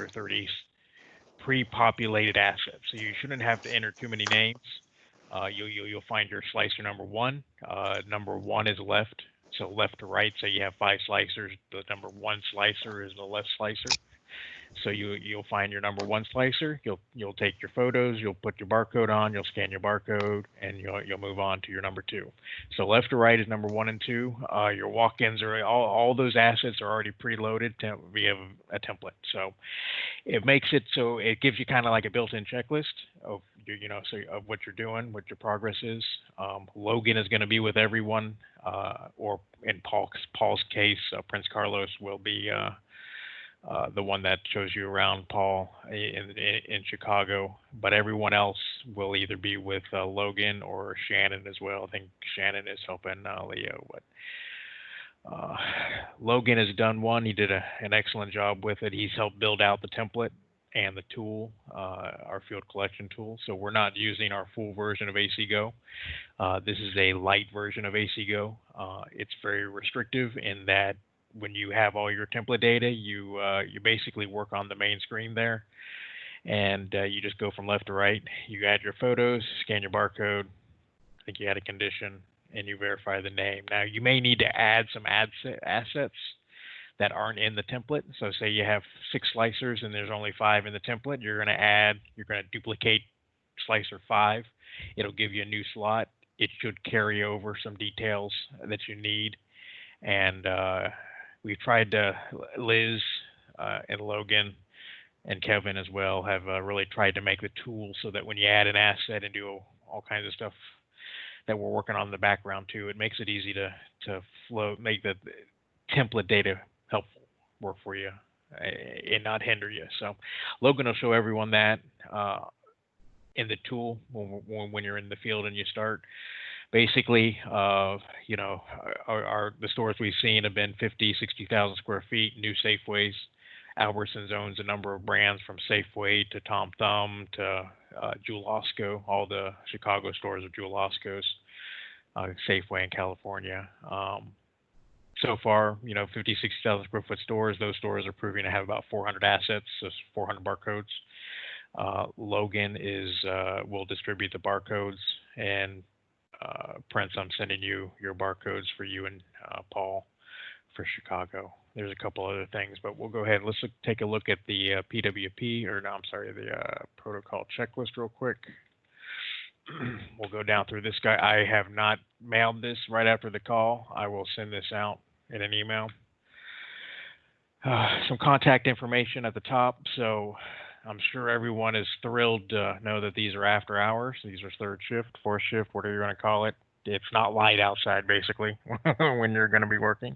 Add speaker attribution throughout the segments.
Speaker 1: or 30 pre-populated assets. So you shouldn't have to enter too many names. You'll find your slicer number one. Number one is left, so left to right. So you have 5 slicers. The number one slicer is the left slicer. So you'll find your number one slicer. You'll take your photos. You'll put your barcode on. You'll scan your barcode, and you'll move on to your number two. So left to right is number one and two. Your walk-ins are all those assets are already preloaded via a template. So it makes it so it gives you kind of like a built-in checklist of of what you're doing, what your progress is. Logan is going to be with everyone, or in Paul's case, Prince Carlos will be. The one that shows you around, Paul, in Chicago, but everyone else will either be with Logan or Shannon as well. I think Shannon is helping Leo, but Logan has done one. He did an excellent job with it. He's helped build out the template and the tool, our field collection tool. So we're not using our full version of AC Go. This is a light version of AC Go. It's very restrictive in that when you have all your template data, you basically work on the main screen there, and you just go from left to right. You add your photos, scan your barcode. I think you add a condition, and you verify the name. Now you may need to add some assets that aren't in the template. So say you have 6 slicers and there's only 5 in the template. You're going to duplicate slicer 5. It'll give you a new slot. It should carry over some details that you need, and we've tried to, Liz and Logan and Kevin as well have really tried to make the tool so that when you add an asset and do all kinds of stuff that we're working on in the background too, it makes it easy to flow, make the template data helpful work for you and not hinder you. So Logan will show everyone that in the tool when you're in the field and you start. Basically, the stores we've seen have been 50, 60,000 square feet, new Safeways. Albertsons owns a number of brands from Safeway to Tom Thumb to Jewel Osco, all the Chicago stores of Jewel Osco's, Safeway in California. So far, 50, 60,000 square foot stores, those stores are proving to have about 400 assets, so 400 barcodes. Logan will distribute the barcodes, and Prince, I'm sending you your barcodes for you and Paul for Chicago. There's a couple other things, but we'll go ahead and let's take a look at the the protocol checklist real quick. We'll go down through this guy. I have not mailed this right after the call. I will send this out in an email. Some contact information at the top. So I'm sure everyone is thrilled to know that these are after hours. These are third shift, fourth shift, whatever you want to call it. It's not light outside, basically, when you're going to be working.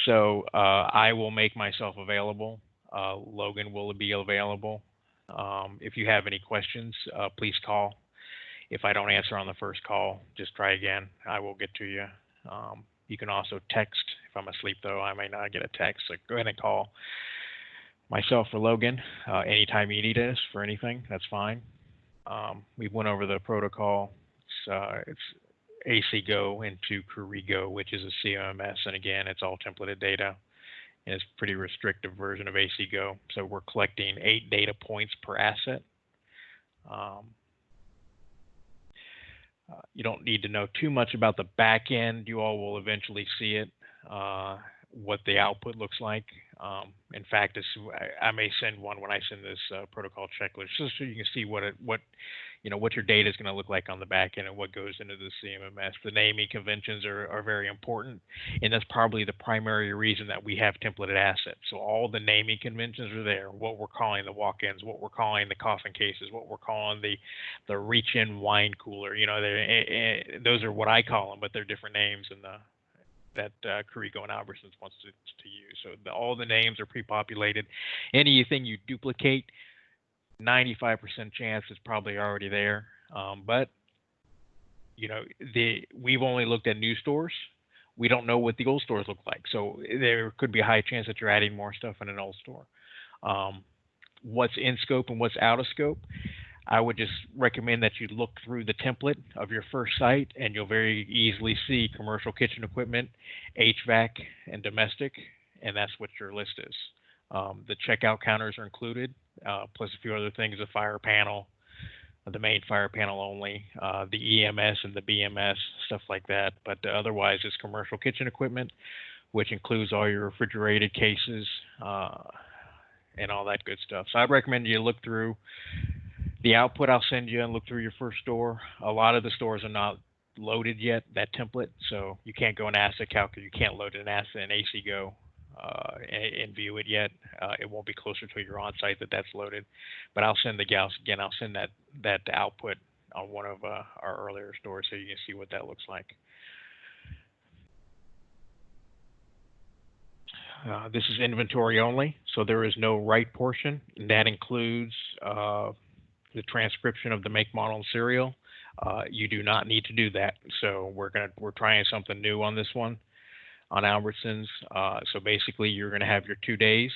Speaker 1: So I will make myself available. Logan will be available. If you have any questions, please call. If I don't answer on the first call, just try again. I will get to you. You can also text. If I'm asleep, though, I may not get a text. So go ahead and call myself or Logan anytime you need us for anything. That's fine. We went over the protocol. It's AC Go into Kurigo, which is a CMS, and again, it's all templated data. And it's a pretty restrictive version of AC Go. So we're collecting 8 data points per asset. You don't need to know too much about the back end. You all will eventually see it, what the output looks like. In fact, I may send one when I send this protocol checklist, just so you can see what your data is going to look like on the back end and what goes into the CMMS. The naming conventions are very important, and that's probably the primary reason that we have templated assets. So all the naming conventions are there. What we're calling the walk-ins, what we're calling the coffin cases, what we're calling the reach-in wine cooler. Those are what I call them, but they're different names in that Kurigo and Albertsons wants to use. So all the names are pre-populated. Anything you duplicate, 95% chance it's probably already there. But we've only looked at new stores. We don't know what the old stores look like. So there could be a high chance that you're adding more stuff in an old store. What's in scope and what's out of scope, I would just recommend that you look through the template of your first site, and you'll very easily see commercial kitchen equipment, HVAC, and domestic, and that's what your list is. The checkout counters are included, plus a few other things, a fire panel, the main fire panel only, the EMS and the BMS, stuff like that. But otherwise, it's commercial kitchen equipment, which includes all your refrigerated cases and all that good stuff. So I'd recommend you look through the output I'll send you and look through your first store. A lot of the stores are not loaded yet, that template, so you can't go in Asset Calc, you can't load an asset in ACGo and view it yet. It won't be closer to your on-site that's loaded. But I'll send the gals again. I'll send that output on one of our earlier stores so you can see what that looks like. This is inventory only, so there is no write portion. That includes the transcription of the make, model, and serial. You do not need to do that. So we're trying something new on this one on Albertsons. So basically, you're going to have your 2 days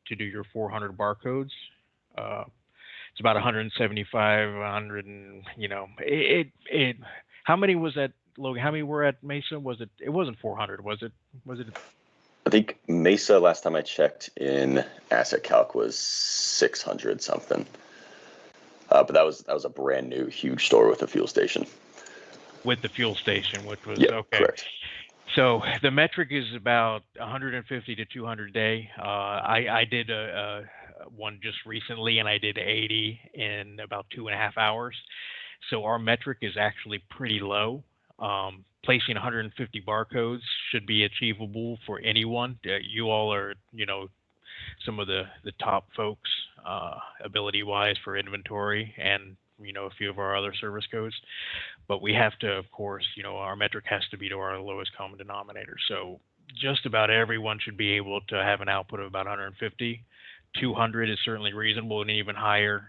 Speaker 1: to do your 400 barcodes. It's about 175, 100, and how many was that, Logan? How many were at Mesa? Was it? It wasn't 400, was it? Was it?
Speaker 2: I think Mesa, last time I checked in Asset Calc, was 600 something. But that was a brand new huge store with a fuel station. With the fuel station,
Speaker 1: which was
Speaker 2: okay. Correct.
Speaker 1: So the metric is about 150 to 200 a day. I did one just recently, and I did 80 in about 2.5 hours. So our metric is actually pretty low. Placing 150 barcodes should be achievable for anyone. You all are, some of the top folks ability-wise for inventory, and a few of our other service codes. But we have to, of course, our metric has to be to our lowest common denominator. So just about everyone should be able to have an output of about 150. 200 is certainly reasonable, and even higher.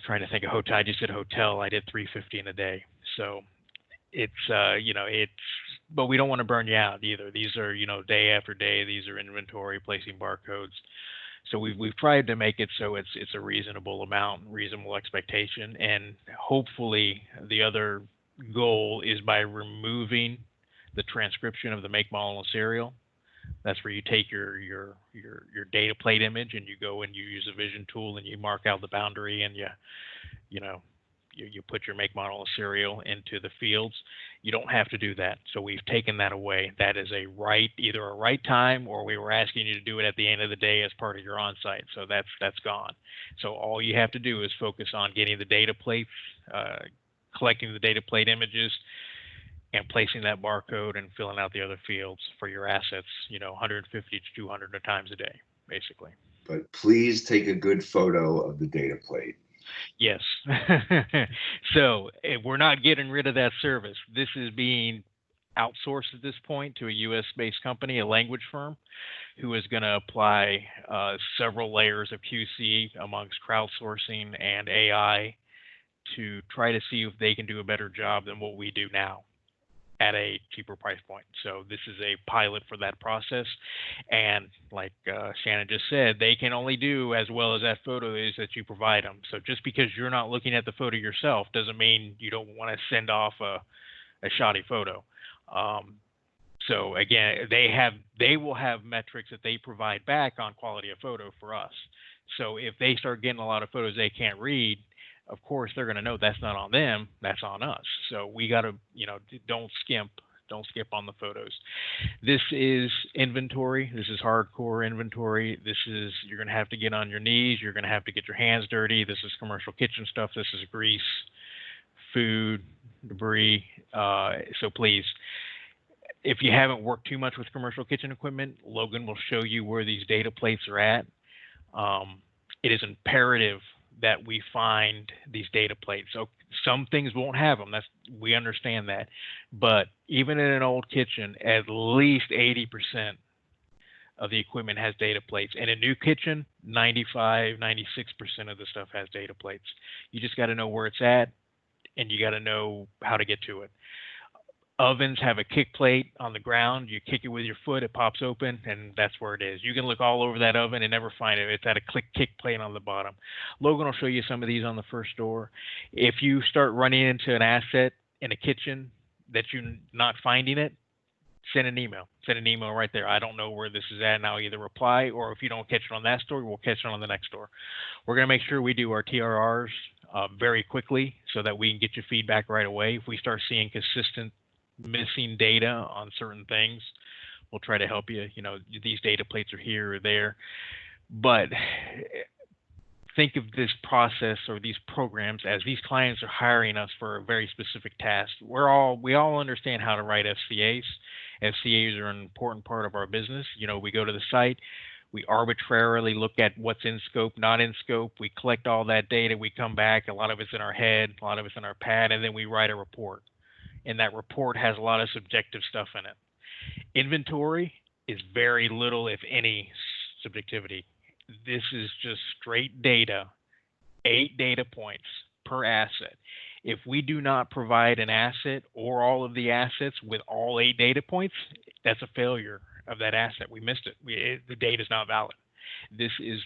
Speaker 1: Trying to think of hotel. I just did hotel. I did 350 in a day. So it's but we don't want to burn you out either. These are day after day. These are inventory, placing barcodes. So we've tried to make it so it's a reasonable amount, reasonable expectation, and hopefully the other goal is by removing the transcription of the make, model, and serial. That's where you take your data plate image and you go and you use a vision tool and you mark out the boundary and you put your make, model, and serial into the fields. You don't have to do that. So we've taken that away. That is either a write time, or we were asking you to do it at the end of the day as part of your on-site. So that's gone. So all you have to do is focus on getting the data plates, collecting the data plate images, and placing that barcode and filling out the other fields for your assets, 150 to 200 times a day, basically.
Speaker 3: But please take a good photo of the data plate.
Speaker 1: Yes. So we're not getting rid of that service. This is being outsourced at this point to a U.S.-based company, a language firm, who is going to apply several layers of QC amongst crowdsourcing and AI to try to see if they can do a better job than what we do now at a cheaper price point. So this is a pilot for that process. And like Shannon just said, they can only do as well as that photo is that you provide them. So just because you're not looking at the photo yourself doesn't mean you don't want to send off a shoddy photo. So again, they will have metrics that they provide back on quality of photo for us. So if they start getting a lot of photos they can't read, of course they're going to know that's not on them, that's on us. So we got to, don't skip on the photos. This is inventory. This is hardcore inventory. You're going to have to get on your knees. You're going to have to get your hands dirty. This is commercial kitchen stuff. This is grease, food, debris. So please, if you haven't worked too much with commercial kitchen equipment, Logan will show you where these data plates are at. It is imperative that we find these data plates. So some things won't have them. We understand that. But even in an old kitchen, at least 80% of the equipment has data plates. In a new kitchen, 95, 96% of the stuff has data plates. You just got to know where it's at, and you got to know how to get to it. Ovens have a kick plate on the ground. You kick it with your foot, it pops open, and that's where it is. You can look all over that oven and never find it. It's at a kick plate on the bottom. Logan will show you some of these on the first door. If you start running into an asset in a kitchen that you're not finding it, Send an email. Send an email right there. I don't know where this is at, and I'll either reply, or if you don't catch it on that story, we'll catch it on the next store. We're going to make sure we do our TRRs very quickly so that we can get you feedback right away. If we start seeing consistent missing data on certain things, we'll try to help you. These data plates are here or there. But think of this process or these programs as these clients are hiring us for a very specific task. We all understand how to write FCAs. FCAs are an important part of our business. We go to the site, we arbitrarily look at what's in scope, not in scope. We collect all that data. We come back. A lot of it's in our head, a lot of it's in our pad, and then we write a report. And that report has a lot of subjective stuff in it. Inventory is very little, if any, subjectivity. This is just straight data, 8 data points per asset. If we do not provide an asset or all of the assets with all 8 data points, that's a failure of that asset. We missed it. The data is not valid. This is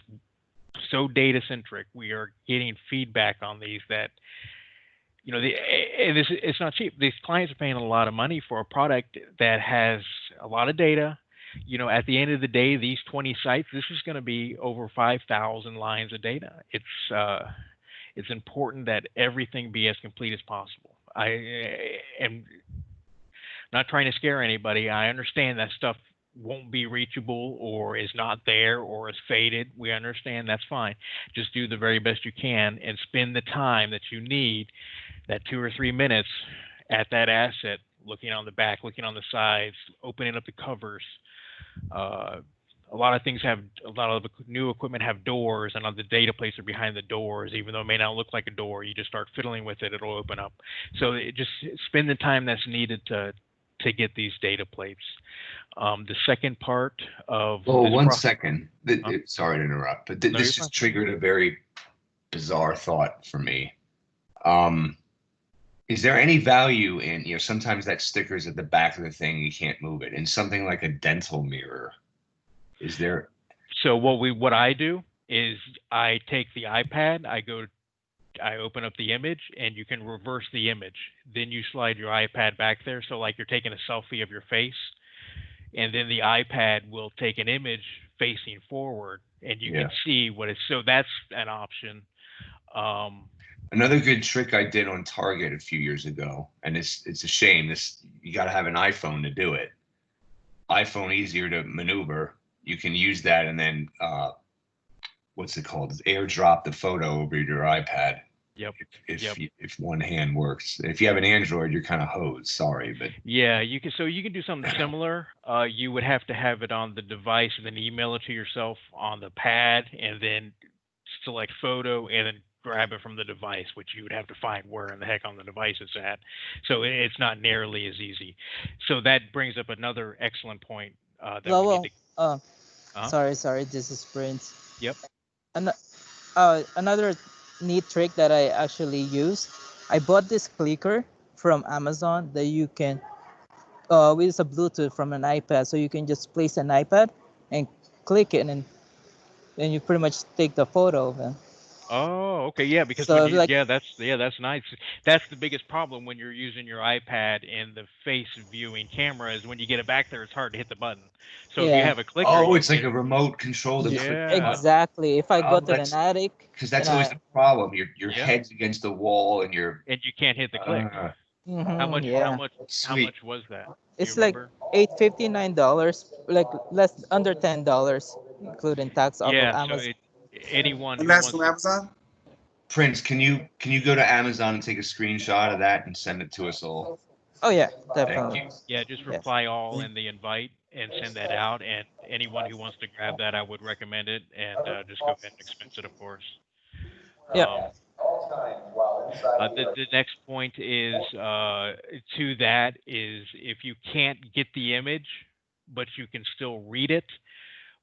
Speaker 1: so data centric. We are getting feedback on these that, it's not cheap. These clients are paying a lot of money for a product that has a lot of data. At the end of the day, these 20 sites, this is going to be over 5,000 lines of data. It's important that everything be as complete as possible. I am not trying to scare anybody. I understand that stuff won't be reachable or is not there or is faded. We understand. That's fine. Just do the very best you can and spend the time that you need, that 2 or 3 minutes at that asset, looking on the back, looking on the sides, opening up the covers. A lot of the new equipment have doors, and the data plates are behind the doors. Even though it may not look like a door, you just start fiddling with it, it'll open up. So just spend the time that's needed to get these data plates. The second part of
Speaker 3: one second. Sorry to interrupt, but this just
Speaker 1: fine.
Speaker 3: Triggered a very bizarre thought for me. Is there any value in, sometimes that sticker's at the back of the thing, you can't move it, in something like a dental mirror? Is there?
Speaker 1: So what I do is I take the iPad, I open up the image, and you can reverse the image. Then you slide your iPad back there, so like you're taking a selfie of your face, and then the iPad will take an image facing forward, and you can see what it's. So that's an option.
Speaker 3: Another good trick I did on Target a few years ago, and it's a shame. You got to have an iPhone to do it. iPhone easier to maneuver. You can use that, and then what's it called? AirDrop the photo over your iPad.
Speaker 1: Yep.
Speaker 3: If one hand works. If you have an Android, you're kind of hosed. Sorry, but
Speaker 1: yeah, you can. So you can do something similar. You would have to have it on the device, and then email it to yourself on the pad, and then select photo, and then grab it from the device, which you would have to find where in the heck on the device it's at. So it's not nearly as easy. So that brings up another excellent point that we need to.
Speaker 4: Sorry, this is Prince.
Speaker 1: Yep.
Speaker 4: Another neat trick that I actually use, I bought this clicker from Amazon that you can with a Bluetooth from an iPad, so you can just place an iPad and click it, and then you pretty much take the photo of it.
Speaker 1: Oh, okay, yeah, because
Speaker 4: So,
Speaker 1: that's nice. That's the biggest problem when you're using your iPad and the face viewing camera is when you get it back there, it's hard to hit the button. So if you have a clicker,
Speaker 3: it's like a remote control to click.
Speaker 4: Exactly. If I go to an attic,
Speaker 3: because that's always the problem. Your head's against the wall, and you
Speaker 1: can't hit the click. How much was that?
Speaker 4: It's like $8.59, like less under $10, including tax off of Amazon.
Speaker 1: Anyone
Speaker 5: and that's from Amazon?
Speaker 3: Prince, can you go to Amazon and take a screenshot of that and send it to us all?
Speaker 4: Oh yeah, definitely.
Speaker 3: Thank you.
Speaker 1: Yeah, just reply all in the invite and send that out. And anyone who wants to grab that, I would recommend it. And just go ahead and expense it, of course.
Speaker 4: Yeah.
Speaker 1: The next point is to that is if you can't get the image, but you can still read it,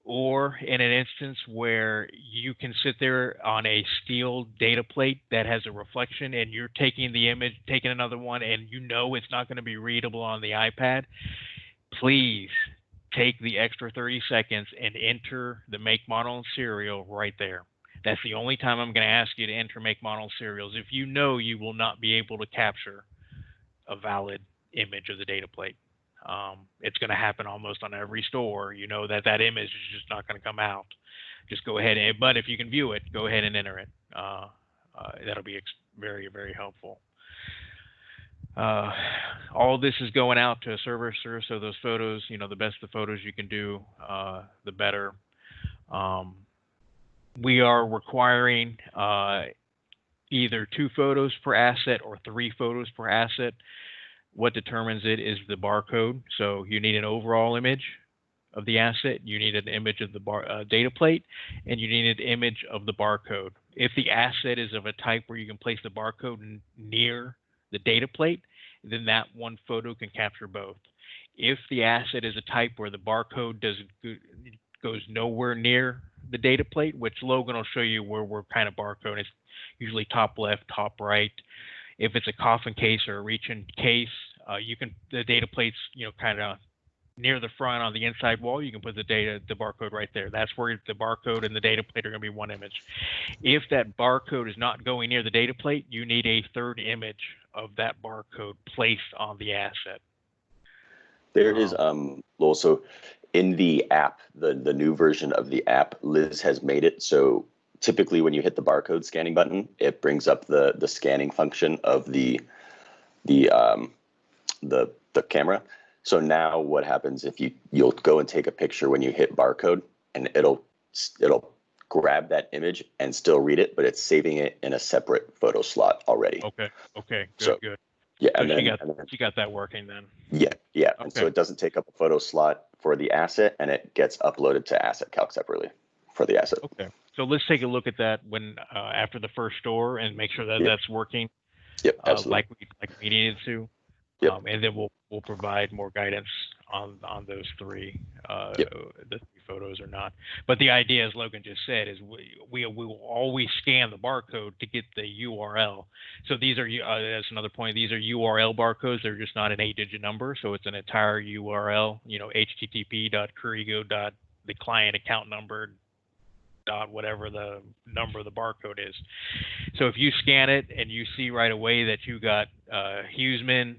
Speaker 1: or in an instance where you can sit there on a steel data plate that has a reflection and you're taking the image, taking another one, and you know it's not going to be readable on the iPad, please take the extra 30 seconds and enter the make, model, and serial right there. That's the only time I'm going to ask you to enter make, model, and serials if you know you will not be able to capture a valid image of the data plate. It's going to happen almost on every store. You know that that image is just not going to come out. Just go ahead and, but if you can view it, go ahead and enter it. That'll be very, very helpful. All this is going out to a servicer, so those photos, you know, the best the photos you can do, the better. We are requiring either 2 photos per asset or 3 photos per asset. What determines it is the barcode. So you need an overall image of the asset, you need an image of the data plate, and you need an image of the barcode. If the asset is of a type where you can place the barcode near the data plate, then that one photo can capture both. If the asset is a type where the barcode goes nowhere near the data plate, which Logan will show you where we're kind of barcode, it's usually top left, top right. If it's a coffin case or a reach-in case, the data plate's, you know, kind of near the front on the inside wall. You can put the barcode right there. That's where the barcode and the data plate are going to be one image. If that barcode is not going near the data plate, you need a 3rd image of that barcode placed on the asset.
Speaker 2: There is also in the app, the new version of the app, Liz has made it so typically when you hit the barcode scanning button, it brings up the scanning function of the camera. So now what happens if you'll go and take a picture when you hit barcode, and it'll grab that image and still read it, but it's saving it in a separate photo slot already.
Speaker 1: Okay. Good.
Speaker 2: So,
Speaker 1: Good.
Speaker 2: Yeah,
Speaker 1: So
Speaker 2: and
Speaker 1: she got that working then.
Speaker 2: Yeah.
Speaker 1: Okay.
Speaker 2: And so it doesn't take up a photo slot for the asset, and it gets uploaded to Asset Calc separately for the asset.
Speaker 1: Okay. So let's take a look at that when after the first store and make sure that that's working.
Speaker 2: Yep, absolutely.
Speaker 1: Like we needed to.
Speaker 2: Yep.
Speaker 1: And then we'll provide more guidance on those 3, the 3 photos or not. But the idea, as Logan just said, is we will always scan the barcode to get the URL. So these are that's another point. These are URL barcodes. They're just not an 8-digit number. So it's an entire URL. You know, http://currigo. The client account number. Whatever the number of the barcode is. So if you scan it and you see right away that you got Huseman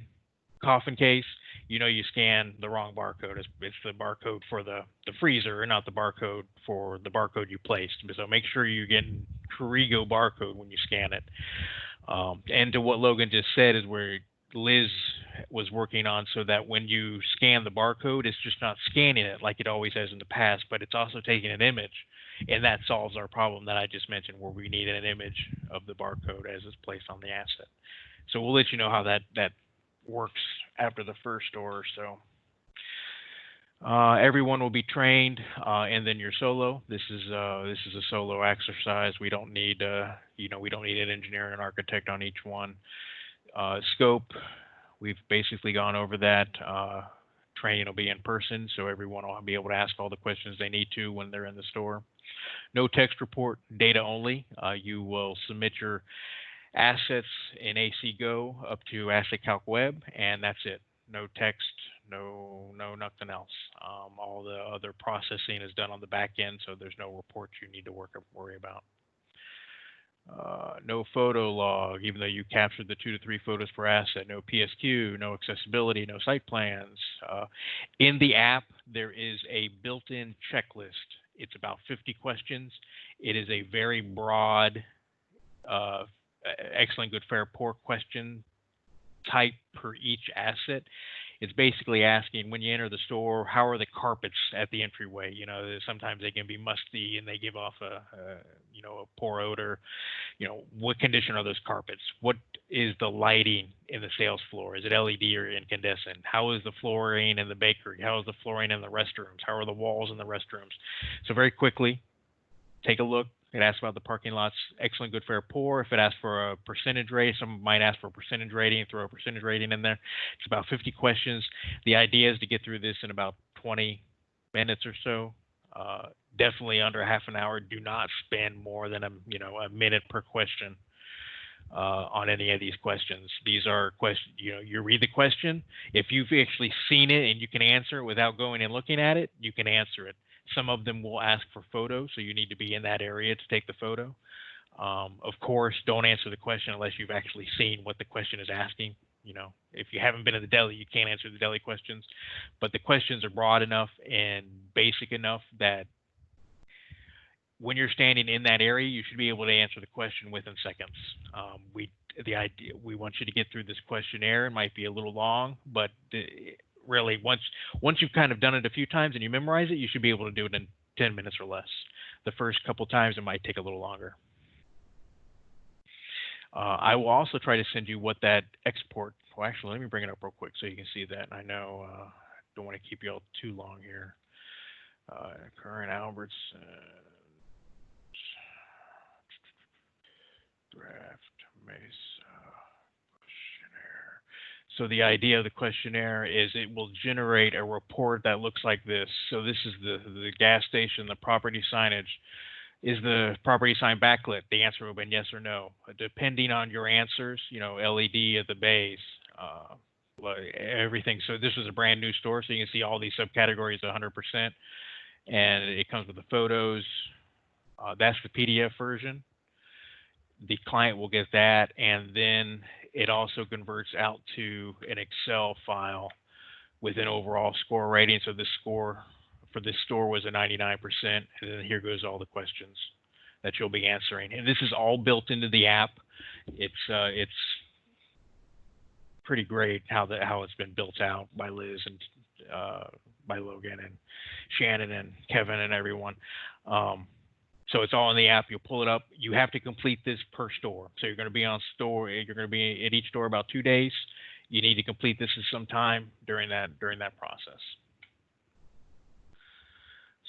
Speaker 1: coffin case, you know you scan the wrong barcode. It's the barcode for the freezer, and not the barcode for the barcode you placed. So make sure you're getting Currigo barcode when you scan it. And to what Logan just said is where Liz was working on, so that when you scan the barcode, it's just not scanning it like it always has in the past, but it's also taking an image. And that solves our problem that I just mentioned, where we need an image of the barcode as it's placed on the asset. So we'll let you know how that works after the first store or so. Everyone will be trained, and then you're solo. This is a solo exercise. We don't need we don't need an engineer and an architect on each one. Scope, we've basically gone over that. Training will be in person, so everyone will be able to ask all the questions they need to when they're in the store. No text report, data only. You will submit your assets in AC Go up to Asset Calc Web, and that's it. No text, no nothing else. All the other processing is done on the back end, so there's no reports you need to worry about. No photo log, even though you captured the 2 to 3 photos per asset. No PSQ, no accessibility, no site plans. In the app, there is a built-in checklist. It's about 50 questions. It is a very broad, excellent, good, fair, poor question type per each asset. It's basically asking, when you enter the store, how are the carpets at the entryway? You know, sometimes they can be musty and they give off a poor odor. You know, what condition are those carpets? What is the lighting in the sales floor? Is it LED or incandescent? How is the flooring in the bakery? How is the flooring in the restrooms? How are the walls in the restrooms? So very quickly, take a look. It asks about the parking lots, excellent, good, fair, poor. If it asks for a percentage rate, some might ask for a percentage rating, throw a percentage rating in there. It's about 50 questions. The idea is to get through this in about 20 minutes or so. Definitely under half an hour. Do not spend more than a minute per question on any of these questions. These are questions, you read the question. If you've actually seen it and you can answer it without going and looking at it, you can answer it. Some of them will ask for photos, so you need to be in that area to take the photo. Of course, don't answer the question unless you've actually seen what the question is asking. if you haven't been in the deli, you can't answer the deli questions, but the questions are broad enough and basic enough that when you're standing in that area, you should be able to answer the question within seconds. We want you to get through this questionnaire. It might be a little long, but really once you've kind of done it a few times and you memorize it, you should be able to do it in 10 minutes or less. The first couple times it might take a little longer. I will also try to send you what that export. Well, actually, let me bring it up real quick so you can see that. I know don't want to keep you all too long here. Current Albertsons draft Mesa questionnaire. So the idea of the questionnaire is it will generate a report that looks like this. So this is the gas station, the property signage. Is the property sign backlit? The answer would have been yes or no. Depending on your answers, LED at the base, everything. So this is a brand new store, so you can see all these subcategories 100%. And it comes with the photos. That's the PDF version. The client will get that, and then it also converts out to an Excel file with an overall score rating. So this score for this store was a 99%, and then here goes all the questions that you'll be answering. And this is all built into the app. It's pretty great how it's been built out by Liz and by Logan and Shannon and Kevin and everyone. So it's all in the app. You'll pull it up. You have to complete this per store. So you're going to be on store. You're going to be at each store about 2 days. You need to complete this at some time during that process.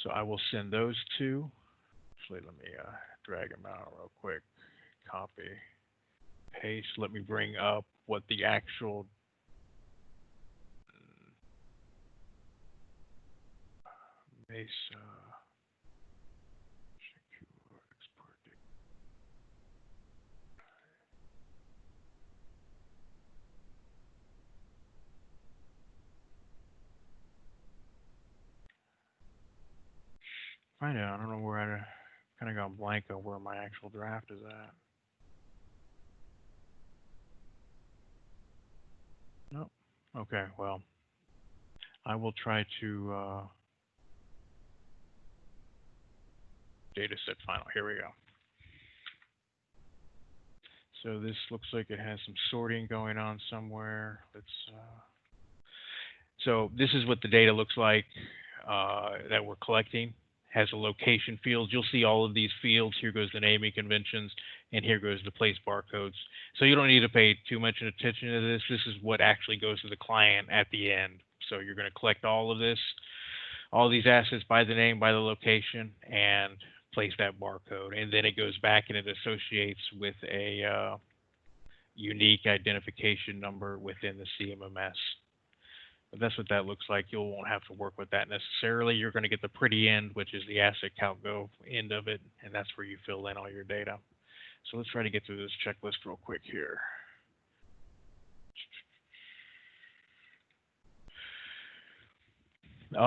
Speaker 1: So I will send those two. Actually, let me drag them out real quick. Copy, paste. Let me bring up what the actual Mesa secure export date. Find out. I don't know where I kind of gone blank on where my actual draft is at. Nope. Okay. Well, I will try to data set final. Here we go. So this looks like it has some sorting going on somewhere. So this is what the data looks like that we're collecting. Has a location field. You'll see all of these fields. Here goes the naming conventions, and here goes the place barcodes. So you don't need to pay too much attention to this. This is what actually goes to the client at the end. So you're going to collect all of this, all these assets by the name, by the location, and place that barcode. And then it goes back and it associates with a unique identification number within the CMMS. But that's what that looks like. You won't have to work with that necessarily. You're going to get the pretty end, which is the asset count go end of it, and that's where you fill in all your data. So let's try to get through this checklist real quick here.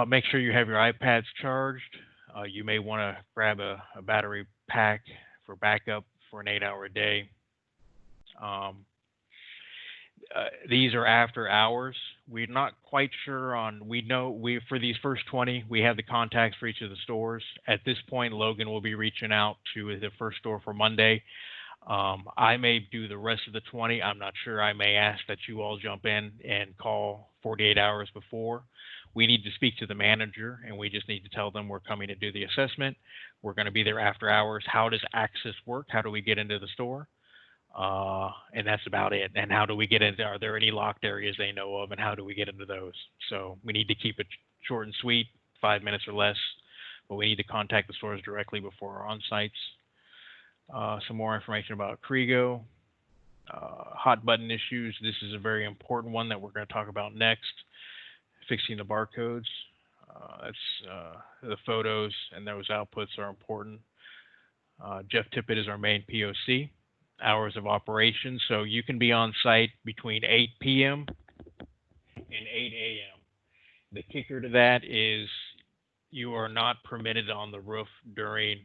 Speaker 1: Make sure you have your iPads charged. You may want to grab a battery pack for backup for an 8-hour day. These are after hours. We're not quite sure on, for these first 20, we have the contacts for each of the stores. At this point, Logan will be reaching out to the first store for Monday. I may do the rest of the 20. I'm not sure. I may ask that you all jump in and call 48 hours before. We need to speak to the manager, and we just need to tell them we're coming to do the assessment. We're going to be there after hours. How does access work? How do we get into the store? And that's about it. And how do we get into, are there any locked areas they know of, and how do we get into those? So we need to keep it short and sweet, 5 minutes or less, but we need to contact the stores directly before our on-sites. Some more information about Krigo, hot button issues. This is a very important one that we're going to talk about next. Fixing the barcodes. The photos and those outputs are important. Jeff Tippett is our main POC. Hours of operation. So you can be on site between 8 p.m. and 8 a.m. The kicker to that is you are not permitted on the roof during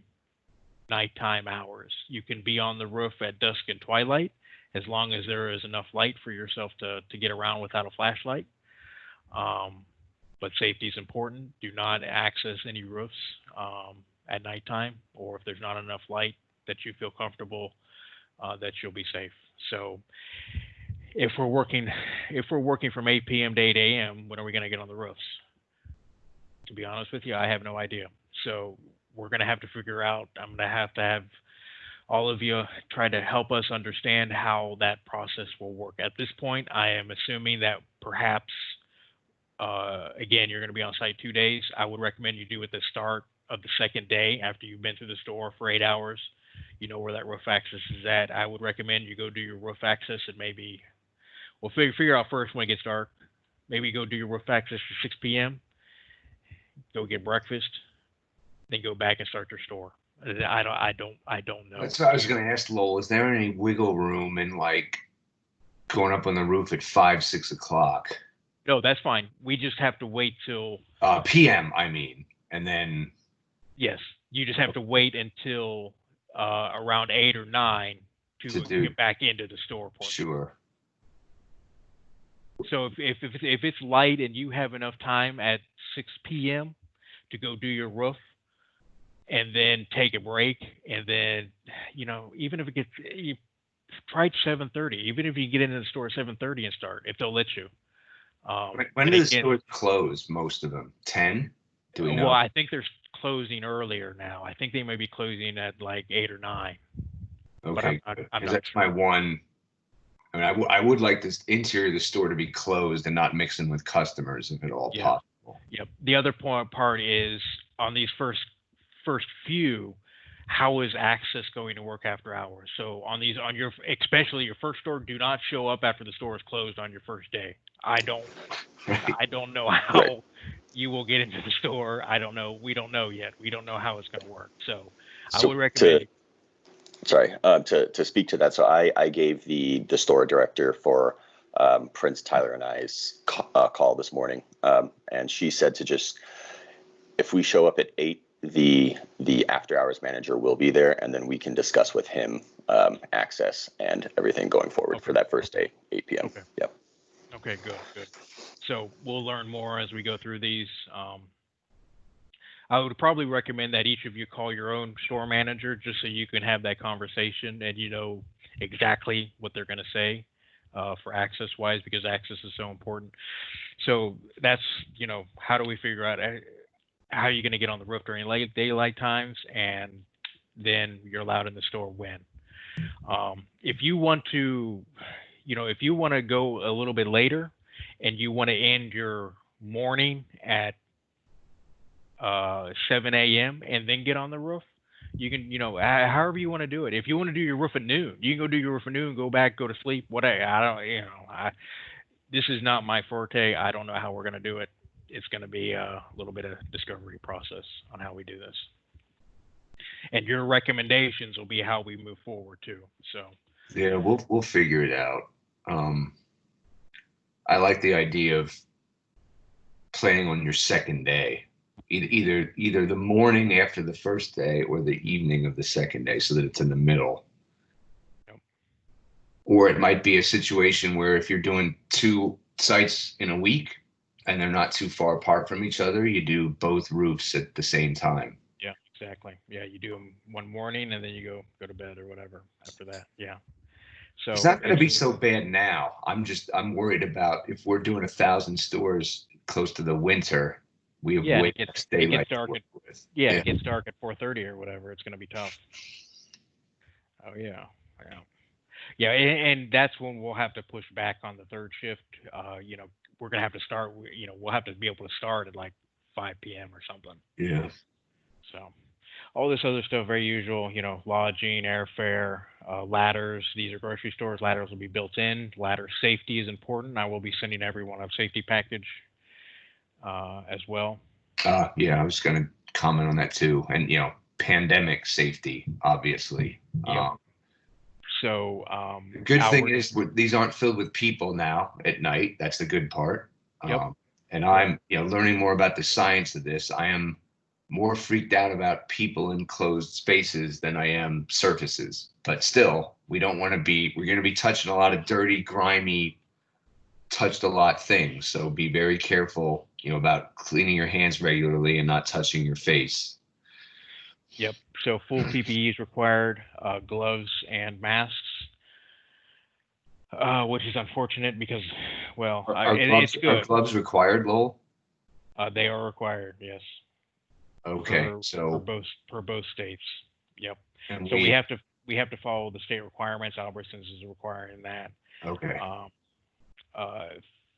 Speaker 1: nighttime hours. You can be on the roof at dusk and twilight, as long as there is enough light for yourself to get around without a flashlight. But safety is important. Do not access any roofs at nighttime, or if there's not enough light that you feel comfortable that you'll be safe. So if we're working from 8 p.m. to 8 a.m., when are we going to get on the roofs? To be honest with you, I have no idea. So we're going to have to figure out. I'm going to have all of you try to help us understand how that process will work. At this point, I am assuming that perhaps, again, you're going to be on site 2 days. I would recommend you do it at the start of the second day after you've been through the store for 8 hours. You know where that roof access is at. I would recommend you go do your roof access and maybe we'll figure out first when it gets dark. Maybe go do your roof access at 6 p.m. Go get breakfast, then go back and start your store. I don't know.
Speaker 3: That's what I was going to ask, Lowell. Is there any wiggle room in like going up on the roof at 5, 6 o'clock?
Speaker 1: No, that's fine. We just have to wait till
Speaker 3: PM. I mean, and then
Speaker 1: yes, you just have to wait until around 8 or 9 to get back into the store portion.
Speaker 3: Sure.
Speaker 1: So if it's light and you have enough time at 6 p.m. to go do your roof and then take a break, and then, you know, even if it gets, you try 7:30, even if you get into the store at 7:30 and start, if they'll let you.
Speaker 3: When do the stores close, most of them? 10? Do we know?
Speaker 1: Well, I think they're closing earlier now. I think they may be closing at like 8 or 9.
Speaker 3: Okay, because that's sure. My one. I mean, I would like this interior of the store to be closed and not mixing with customers if at all possible.
Speaker 1: Yep. The other part is on these first few, how is access going to work after hours? So on your especially your first store, do not show up after the store is closed on your first day. I don't know how you will get into the store. I don't know. We don't know yet. We don't know how it's going to work. So I would recommend.
Speaker 2: To speak to that, so I gave the store director for Prince, Tyler, and I's call this morning, and she said to just, if we show up at 8, the after hours manager will be there, and then we can discuss with him access and everything going forward for that first day, 8 p.m.
Speaker 1: Okay.
Speaker 2: Yep.
Speaker 1: Okay, good. So we'll learn more as we go through these. I would probably recommend that each of you call your own store manager just so you can have that conversation and you know exactly what they're going to say for access wise, because access is so important. So that's, you know, how do we figure out how you're going to get on the roof during daylight times, and then you're allowed in the store when. If you want to, you know, if you want to go a little bit later and you want to end your morning at 7 a.m. and then get on the roof, you can, you know, however you want to do it. If you want to do your roof at noon, you can go do your roof at noon, go back, go to sleep, whatever. This is not my forte. I don't know how we're going to do it. It's going to be a little bit of discovery process on how we do this. And your recommendations will be how we move forward too. So
Speaker 3: yeah, we'll figure it out. I like the idea of planning on your second day. Either the morning after the first day or the evening of the second day, so that it's in the middle.
Speaker 1: Yep.
Speaker 3: Or it might be a situation where if you're doing 2 sites in a week and they're not too far apart from each other, you do both roofs at the same time.
Speaker 1: Yeah, exactly. Yeah, you do them one morning and then you go to bed or whatever after that. Yeah. So
Speaker 3: it's not going to be so bad now. I'm worried about if we're doing 1,000 stores close to the winter. We have
Speaker 1: it gets dark it gets dark at 4:30 or whatever. It's going to be tough. Oh yeah. And that's when we'll have to push back on the third shift. You know, we're going to have to start. You know, we'll have to be able to start at like 5 p.m. or something.
Speaker 3: Yeah.
Speaker 1: So all this other stuff, very usual. You know, lodging, airfare, ladders. These are grocery stores. Ladders will be built in. Ladder safety is important. I will be sending everyone a safety package. As well.
Speaker 3: Yeah, I was going to comment on that too. And, you know, pandemic safety, obviously.
Speaker 1: Yep.
Speaker 3: The good thing is these aren't filled with people now at night. That's the good part.
Speaker 1: Yep.
Speaker 3: And I'm, you know, learning more about the science of this. I am more freaked out about people in closed spaces than I am surfaces. But still, we're going to be touching a lot of dirty, grimy, touched a lot things. So be very careful, about cleaning your hands regularly and not touching your face.
Speaker 1: Yep. So full PPE is required, gloves and masks, which is unfortunate because, well, it's good.
Speaker 3: Are gloves required, Lowell?
Speaker 1: They are required, yes.
Speaker 3: Okay,
Speaker 1: per both states. Yep.
Speaker 3: And
Speaker 1: so we have to follow the state requirements. Albertsons is requiring that.
Speaker 3: Okay.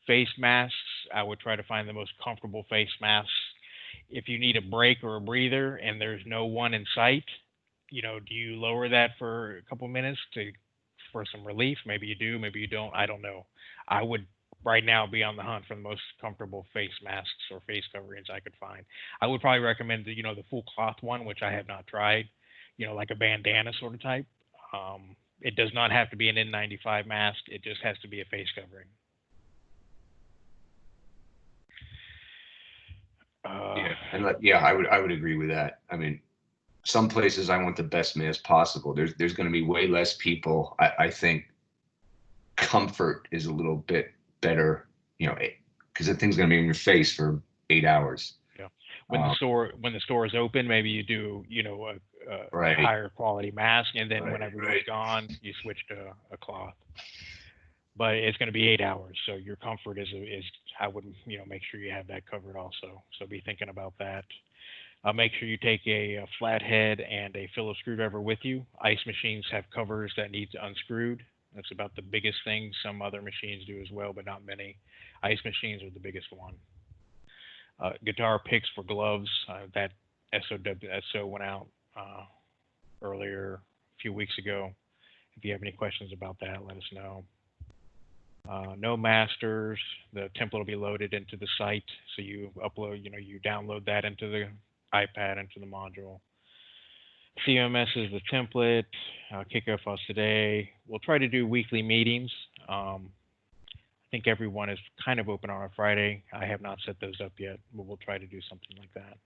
Speaker 1: Face masks, I would try to find the most comfortable face masks. If you need a break or a breather and there's no one in sight, do you lower that for a couple minutes for some relief? Maybe you do, maybe you don't. I don't know. I would right now be on the hunt for the most comfortable face masks or face coverings I could find. I would probably recommend the full cloth one, which I have not tried, like a bandana sort of type. It does not have to be an N95 mask. It just has to be a face covering.
Speaker 3: I would agree with that. I mean, some places I want the best mask possible. There's going to be way less people. I think comfort is a little bit better, because the thing's going to be in your face for 8 hours.
Speaker 1: Yeah. When the store is open, maybe you do, a higher quality mask, and then when everybody's gone, you switch to a cloth. But it's going to be 8 hours, so your comfort is I would make sure you have that covered also. So be thinking about that. Make sure you take a flathead and a Phillips screwdriver with you. Ice machines have covers that need unscrewed. That's about the biggest thing. Some other machines do as well, but not many. Ice machines are the biggest one. Guitar picks for gloves. That SO went out earlier a few weeks ago. If you have any questions about that, let us know. No masters. The template will be loaded into the site. So you upload, you download that into the iPad, into the module. CMS is the template. Kickoff us today. We'll try to do weekly meetings. I think everyone is kind of open on a Friday. I have not set those up yet, but we'll try to do something like that.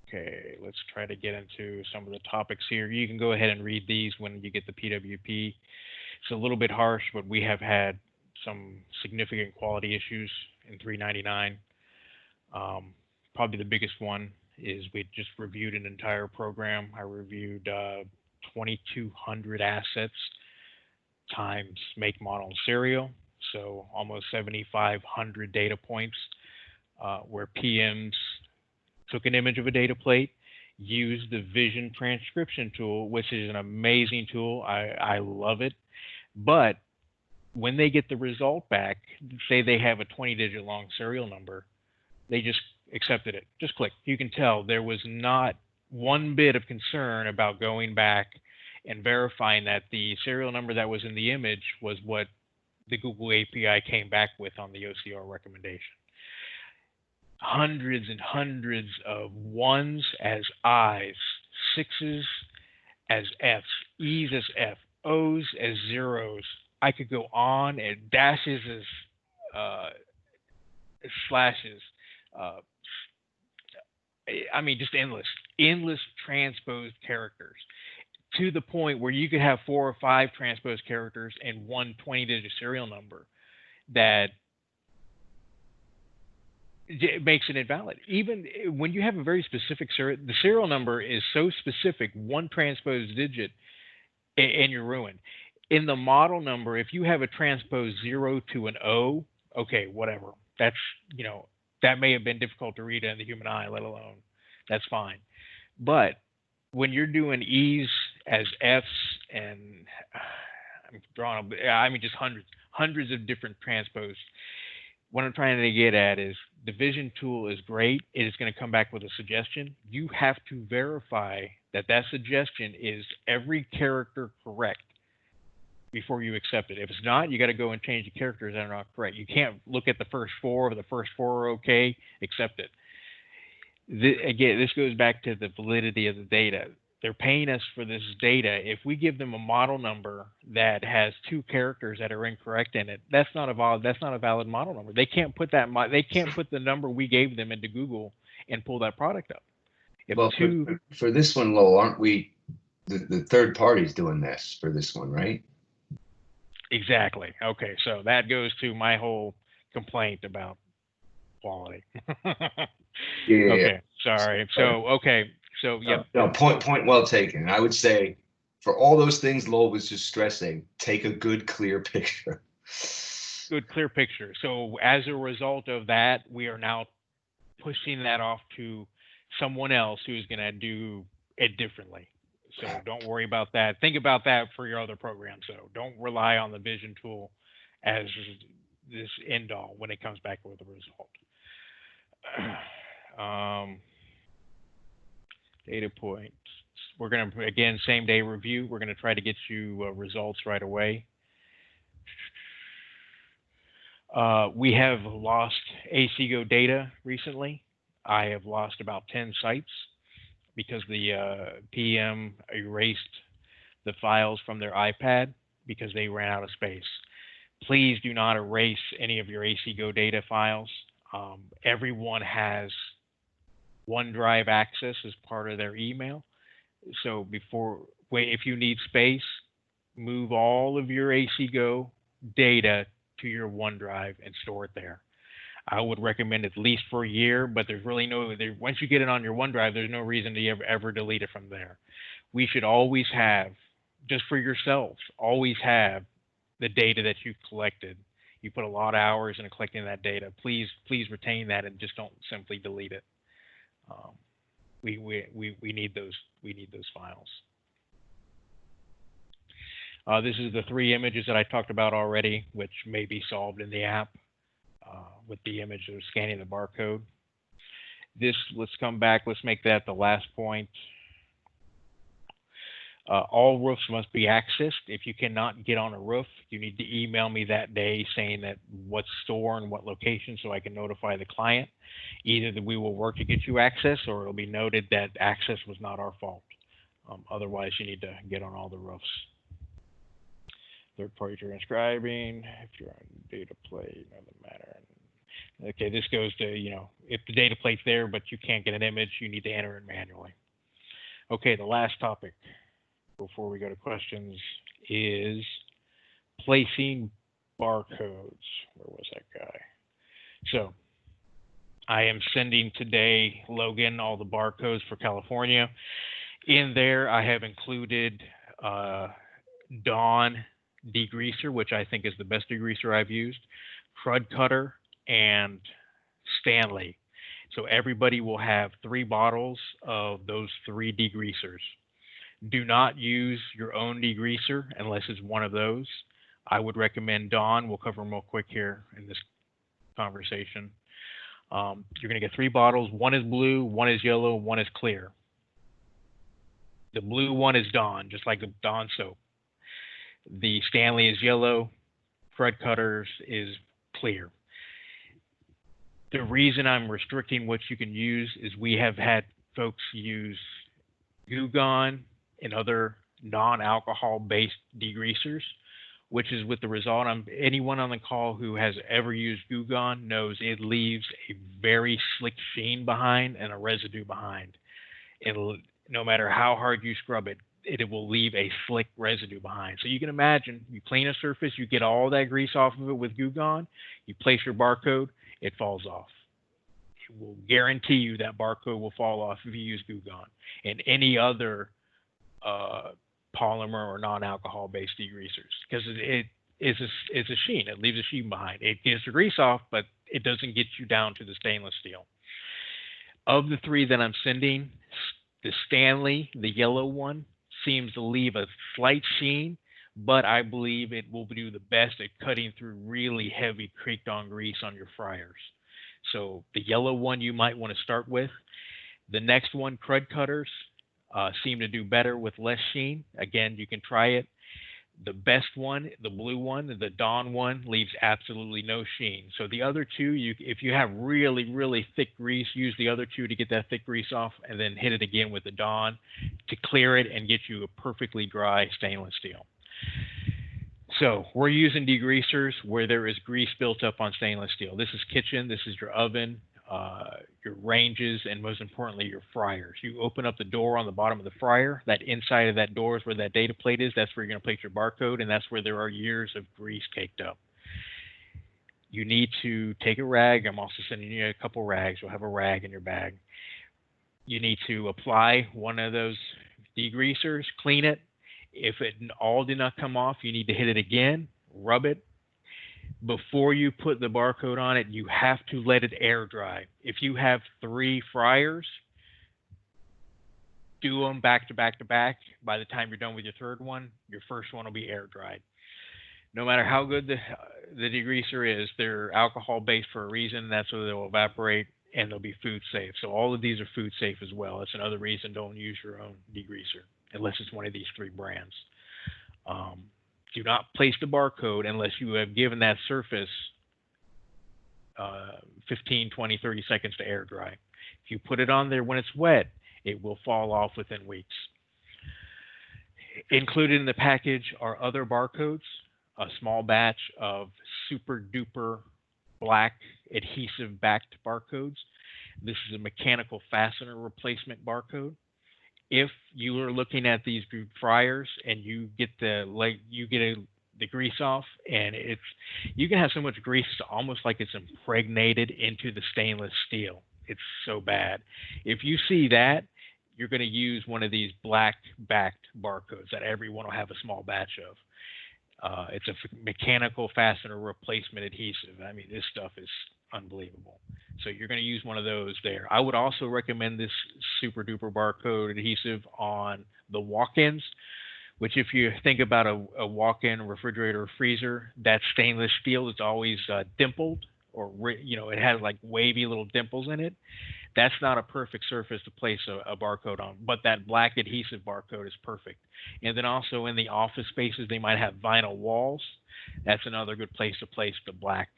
Speaker 1: Okay, let's try to get into some of the topics here. You can go ahead and read these when you get the PWP. It's a little bit harsh, but we have had some significant quality issues in 399. Probably the biggest one is we just reviewed an entire program. I reviewed 2,200 assets times make, model, and serial. So almost 7,500 data points where PMs took an image of a data plate, used the vision transcription tool, which is an amazing tool. I love it. But when they get the result back, say they have a 20-digit long serial number, they just accepted it. Just click. You can tell there was not one bit of concern about going back and verifying that the serial number that was in the image was what the Google API came back with on the OCR recommendation. Hundreds and hundreds of ones as I's, sixes as F's, E's as F, O's as zeros. I could go on, and dashes as slashes. I mean, just endless transposed characters, to the point where you could have 4 or 5 transposed characters and one 20-digit serial number that it makes it invalid. Even when you have a very specific the serial number is so specific, one transposed digit, and you're ruined. In the model number, if you have a transposed 0 to an O, okay, whatever. That's, that may have been difficult to read in the human eye, let alone, that's fine. But when you're doing E's as F's, and I'm drawing, just hundreds of different transposed. What I'm trying to get at is the vision tool is great. It is going to come back with a suggestion. You have to verify that suggestion is every character correct before you accept it. If it's not, you got to go and change the characters that are not correct. You can't look at the first 4. If the first 4 are okay, accept it. Again, this goes back to the validity of the data. They're paying us for this data. If we give them a model number that has 2 characters that are incorrect in it, that's not a valid model number. They can't put the number we gave them into Google and pull that product up. If
Speaker 3: Well, for this one, Lowell, aren't we the third party's doing this for this one, right?
Speaker 1: Exactly. Okay, so that goes to my whole complaint about quality.
Speaker 3: Yeah.
Speaker 1: Okay, sorry. So yeah.
Speaker 3: No, point well taken. I would say for all those things Lowell was just stressing, take a good, clear picture.
Speaker 1: Good, clear picture. So as a result of that, we are now pushing that off to someone else who's going to do it differently. So don't worry about that. Think about that for your other programs. So don't rely on the vision tool as this end all when it comes back with a result. Data points. We're going to, again, same day review. We're going to try to get you results right away. We have lost ACGO data recently. I have lost about 10 sites because the PM erased the files from their iPad because they ran out of space. Please do not erase any of your ACGO data files. Everyone has OneDrive access as part of their email. So if you need space, move all of your ACGO data to your OneDrive and store it there. I would recommend at least for a year, but there's really once you get it on your OneDrive, there's no reason to ever delete it from there. We should always have, just for yourselves, always have the data that you collected. You put a lot of hours into collecting that data. Please retain that and just don't simply delete it. We need those files. This is the 3 images that I talked about already, which may be solved in the app with the image of scanning the barcode. Let's come back. Let's make that the last point. All roofs must be accessed. If you cannot get on a roof, you need to email me that day saying that what store and what location so I can notify the client. Either that we will work to get you access or it'll be noted that access was not our fault. Otherwise, you need to get on all the roofs. Third party transcribing, if you're on data plate, doesn't matter. Okay, this goes to, if the data plate's there, but you can't get an image, you need to enter it manually. Okay, the last topic before we go to questions is placing barcodes. Where was that guy? So I am sending today, Logan, all the barcodes for California. In there, I have included Dawn degreaser, which I think is the best degreaser I've used, Crud Cutter, and Stanley. So everybody will have 3 bottles of those 3 degreasers. Do not use your own degreaser unless it's one of those. I would recommend Dawn. We'll cover them real quick here in this conversation. You're going to get 3 bottles. One is blue, one is yellow, one is clear. The blue one is Dawn, just like the Dawn soap. The Stanley is yellow. Crud Cutters is clear. The reason I'm restricting what you can use is we have had folks use Goo Gone and other non-alcohol based degreasers, which is with the result. Anyone on the call who has ever used Goo Gone knows it leaves a very slick sheen behind and a residue behind. No matter how hard you scrub it, it will leave a slick residue behind. So you can imagine, you clean a surface, you get all that grease off of it with Goo Gone, you place your barcode, it falls off. It will guarantee you that barcode will fall off if you use Goo Gone and any other polymer or non-alcohol based degreasers, because it is a sheen. It leaves a sheen behind. It gets the grease off, but it doesn't get you down to the stainless steel. Of the 3 that I'm sending, the Stanley, the yellow one, seems to leave a slight sheen, but I believe it will do the best at cutting through really heavy caked on grease on your fryers. So the yellow one you might want to start with. The next one, Crud Cutters, seem to do better with less sheen. Again, you can try it. The best one, the blue one, the Dawn one, leaves absolutely no sheen. So the other 2, if you have really, really thick grease, use the other 2 to get that thick grease off, and then hit it again with the Dawn to clear it and get you a perfectly dry stainless steel. So we're using degreasers where there is grease built up on stainless steel. This is kitchen. This is your oven. your ranges, and most importantly, your fryers. You open up the door on the bottom of the fryer. That inside of that door is where that data plate is. That's where you're going to place your barcode, and that's where there are years of grease caked up. You need to take a rag. I'm also sending you a couple rags. You'll have a rag in your bag. You need to apply one of those degreasers, clean it. If it all did not come off, you need to hit it again, rub it. Before you put the barcode on it, you have to let it air dry. If you have 3 fryers, do them back to back to back. By the time you're done with your third one, your first one will be air dried. No matter how good the degreaser is, they're alcohol based for a reason. That's where they'll evaporate, and they'll be food safe. So all of these are food safe as well. That's another reason don't use your own degreaser unless it's one of these 3 brands. Do not place the barcode unless you have given that surface 15, 20, 30 seconds to air dry. If you put it on there when it's wet, it will fall off within weeks. Included in the package are other barcodes, a small batch of super duper black adhesive backed barcodes. This is a mechanical fastener replacement barcode. If you are looking at these fryers and you get the grease off, and you can have so much grease it's almost like it's impregnated into the stainless steel. It's so bad. If you see that, you're going to use one of these black backed barcodes that everyone will have a small batch of. It's a mechanical fastener replacement adhesive. I mean, this stuff is unbelievable. So you're going to use one of those there. I would also recommend this super duper barcode adhesive on the walk-ins, which if you think about a walk-in refrigerator or freezer, that stainless steel is always dimpled, or it has like wavy little dimples in it. That's not a perfect surface to place a barcode on, but that black adhesive barcode is perfect. And then also in the office spaces, they might have vinyl walls. That's another good place to place the black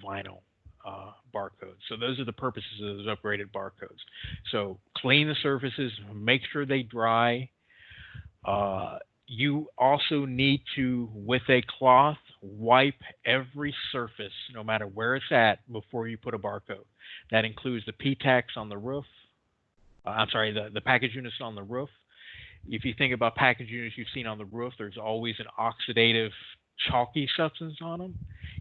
Speaker 1: vinyl barcodes. So those are the purposes of those upgraded barcodes. So clean the surfaces, make sure they dry. You also need to, with a cloth, wipe every surface, no matter where it's at, before you put a barcode. That includes the P-tacks on the roof. The package units on the roof. If you think about package units you've seen on the roof, there's always an oxidative, chalky substance on them.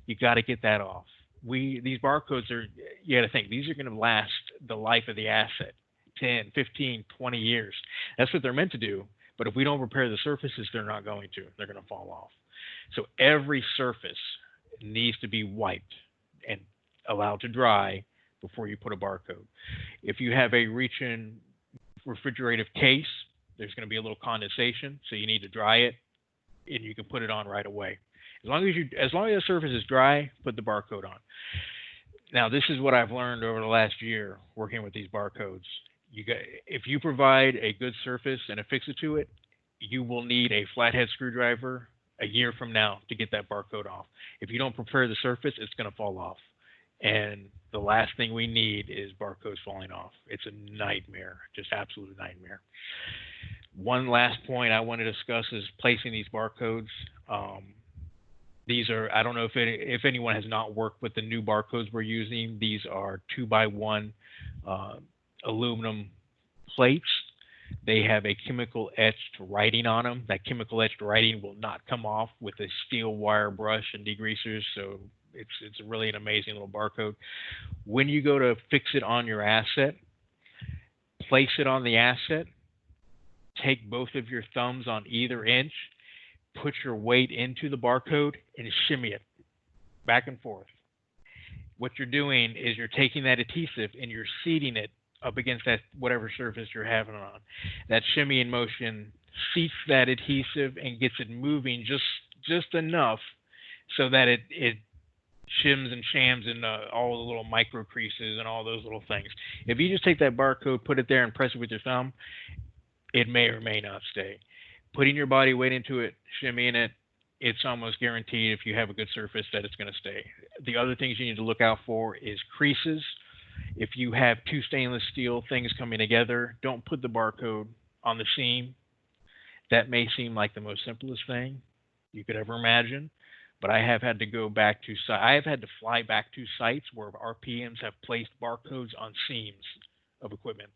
Speaker 1: You got to get that off. These barcodes are, you got to think, these are going to last the life of the asset, 10, 15, 20 years. That's what they're meant to do. But if we don't repair the surfaces, they're not going to. They're going to fall off. So every surface needs to be wiped and allowed to dry before you put a barcode. If you have a reach-in refrigerative case, there's going to be a little condensation, so you need to dry it, and you can put it on right away. As long as the surface is dry, put the barcode on. Now, this is what I've learned over the last year working with these barcodes. If you provide a good surface and affix it to it, you will need a flathead screwdriver a year from now to get that barcode off. If you don't prepare the surface, it's going to fall off. And the last thing we need is barcodes falling off. It's a nightmare, just absolute nightmare. One last point I want to discuss is placing these barcodes. These are, I don't know if anyone has not worked with the new barcodes we're using. These are 2x1 aluminum plates. They have a chemical etched writing on them. That chemical etched writing will not come off with a steel wire brush and degreasers. So it's really an amazing little barcode. When you go to fix it on your asset, place it on the asset, take both of your thumbs on either inch, put your weight into the barcode, and shimmy it back and forth. What you're doing is you're taking that adhesive and you're seating it up against that whatever surface you're having it on. That shimmying motion seats that adhesive and gets it moving just enough so that it shims and shams in all the little micro creases and all those little things. If you just take that barcode, put it there, and press it with your thumb, it may or may not stay. Putting your body weight into it, shimmying it, it's almost guaranteed if you have a good surface that it's going to stay. The other things you need to look out for is creases. If you have 2 stainless steel things coming together, don't put the barcode on the seam. That may seem like the most simplest thing you could ever imagine, but I have had to go back to I have had to fly back to sites where RPMs have placed barcodes on seams of equipment.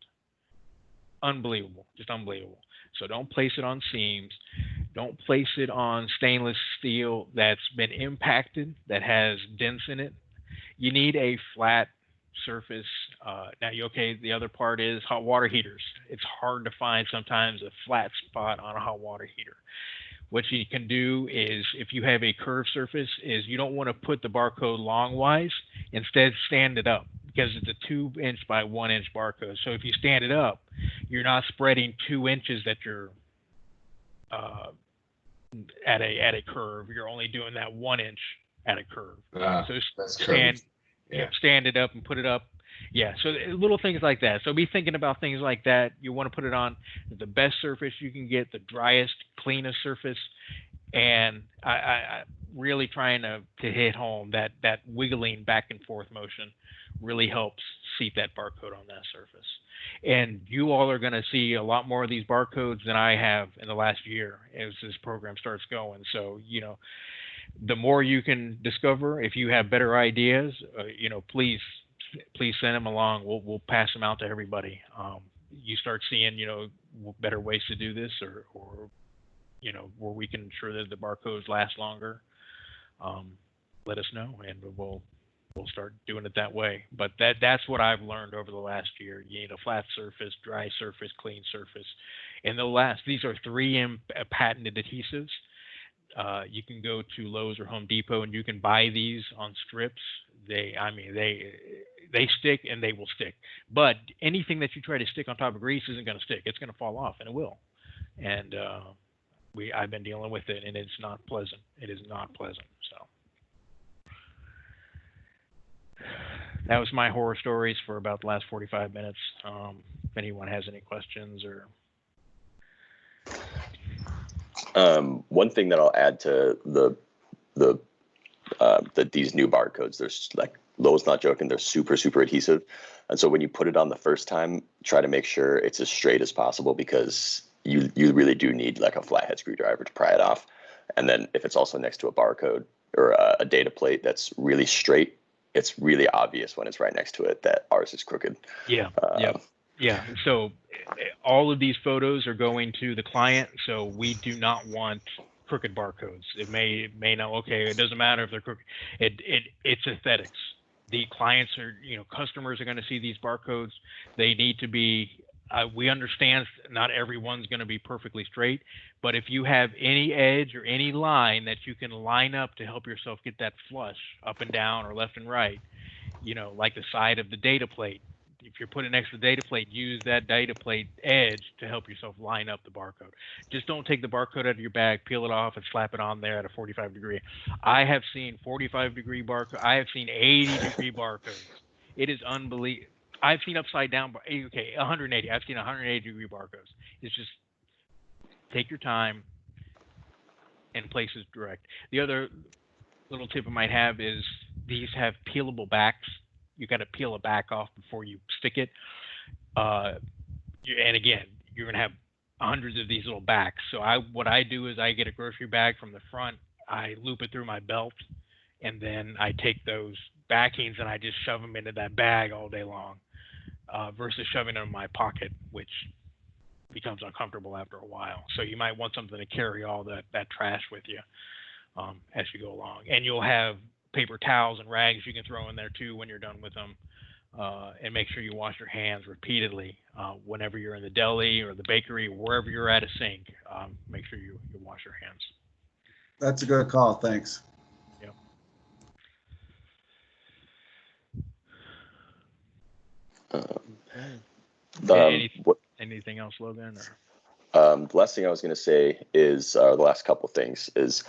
Speaker 1: Unbelievable, just unbelievable. So don't place it on seams. Don't place it on stainless steel that's been impacted, that has dents in it. You need a flat surface. Now, the other part is hot water heaters. It's hard to find sometimes a flat spot on a hot water heater. What you can do is, if you have a curved surface, is you don't want to put the barcode longwise. Instead, stand it up, because it's a 2-inch by 1-inch barcode. So if you stand it up, you're not spreading 2 inches that you're at a curve. You're only doing that 1 inch at a curve. So stand it up and put it up. Yeah, so little things like that. So be thinking about things like that. You want to put it on the best surface you can get, the driest, cleanest surface, and I really trying to hit home that wiggling back and forth motion really helps seat that barcode on that surface. And you all are going to see a lot more of these barcodes than I have in the last year as this program starts going. So, the more you can discover, if you have better ideas, please send them along. We'll pass them out to everybody. You start seeing, better ways to do this, or where we can ensure that the barcodes last longer. Let us know, and we'll start doing it that way. But that's what I've learned over the last year. You need a flat surface, dry surface, clean surface, and these are 3M patented adhesives. You can go to Lowe's or Home Depot and you can buy these on strips. They stick, and they will stick. But anything that you try to stick on top of grease isn't going to stick. It's going to fall off, and it will. And I've been dealing with it, and it's not pleasant. It is not pleasant. So that was my horror stories for about the last 45 minutes. If anyone has any questions or.
Speaker 2: One thing that I'll add to these new barcodes, there's like, Lowe's not joking, they're super, super adhesive. And so when you put it on the first time, try to make sure it's as straight as possible, because you really do need like a flathead screwdriver to pry it off. And then if it's also next to a barcode or a data plate that's really straight, it's really obvious when it's right next to it that ours is crooked.
Speaker 1: Yeah. Yeah. So all of these photos are going to the client. So we do not want crooked barcodes. It may not. Okay, it doesn't matter if they're crooked. It's aesthetics. The clients are, customers are going to see these barcodes. They need to be. We understand not everyone's going to be perfectly straight, but if you have any edge or any line that you can line up to help yourself get that flush up and down or left and right, like the side of the data plate. If you're putting next to the data plate, use that data plate edge to help yourself line up the barcode. Just don't take the barcode out of your bag, peel it off, and slap it on there at a 45 degree. I have seen 45 degree barcode. I have seen 80 degree barcodes. It is unbelievable. I've seen upside down. Okay, 180. I've seen 180 degree barcodes. It's just take your time and place it direct. The other little tip I might have is these have peelable backs. You got to peel a back off before you stick it. And again, you're going to have hundreds of these little backs. So what I do is I get a grocery bag from the front, I loop it through my belt, and then I take those backings and I just shove them into that bag all day long, versus shoving them in my pocket, which becomes uncomfortable after a while. So you might want something to carry all that trash with you as you go along. And you'll have paper towels and rags you can throw in there too when you're done with them, and make sure you wash your hands repeatedly whenever you're in the deli or the bakery, wherever you're at a sink. Make sure you wash your hands.
Speaker 5: That's a good call. Thanks.
Speaker 1: Anything else, Logan?
Speaker 2: The last thing I was going to say is, the last couple things is,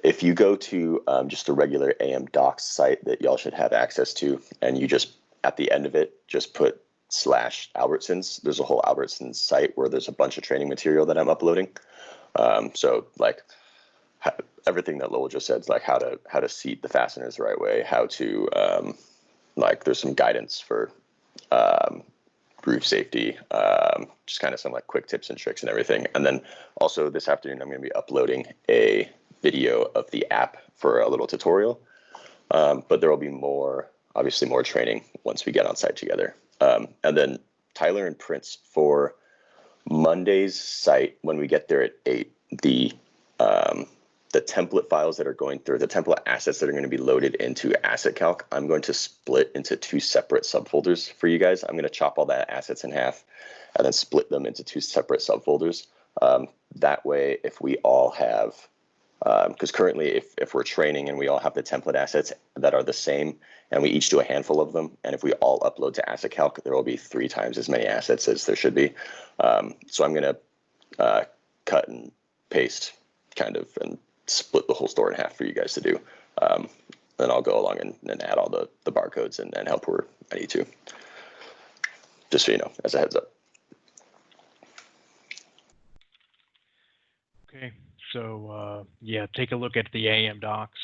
Speaker 2: if you go to just a regular AM Docs site that y'all should have access to, and you just, at the end of it, just put /Albertsons, there's a whole Albertsons site where there's a bunch of training material that I'm uploading. So like everything that Lowell just said, is like how to seat the fasteners the right way, how to, like there's some guidance for roof safety, just kind of some like quick tips and tricks and everything. And then also this afternoon, I'm going to be uploading a video of the app for a little tutorial. But there will be obviously more training once we get on site together. And then Tyler and Prince, for Monday's site, when we get there at 8, the template files that are going through, the template assets that are going to be loaded into Asset Calc, I'm going to split into 2 separate subfolders for you guys. I'm going to chop all that assets in half and then split them into 2 separate subfolders. That way, if we all have, because currently if we're training and we all have the template assets that are the same and we each do a handful of them, and if we all upload to Asset Calc, there will be 3 times as many assets as there should be. So I'm going to cut and paste kind of and split the whole store in half for you guys to do. Then I'll go along and add all the barcodes and help where I need to. Just so you know, as a heads up.
Speaker 1: Okay, so yeah, take a look at the AM docs.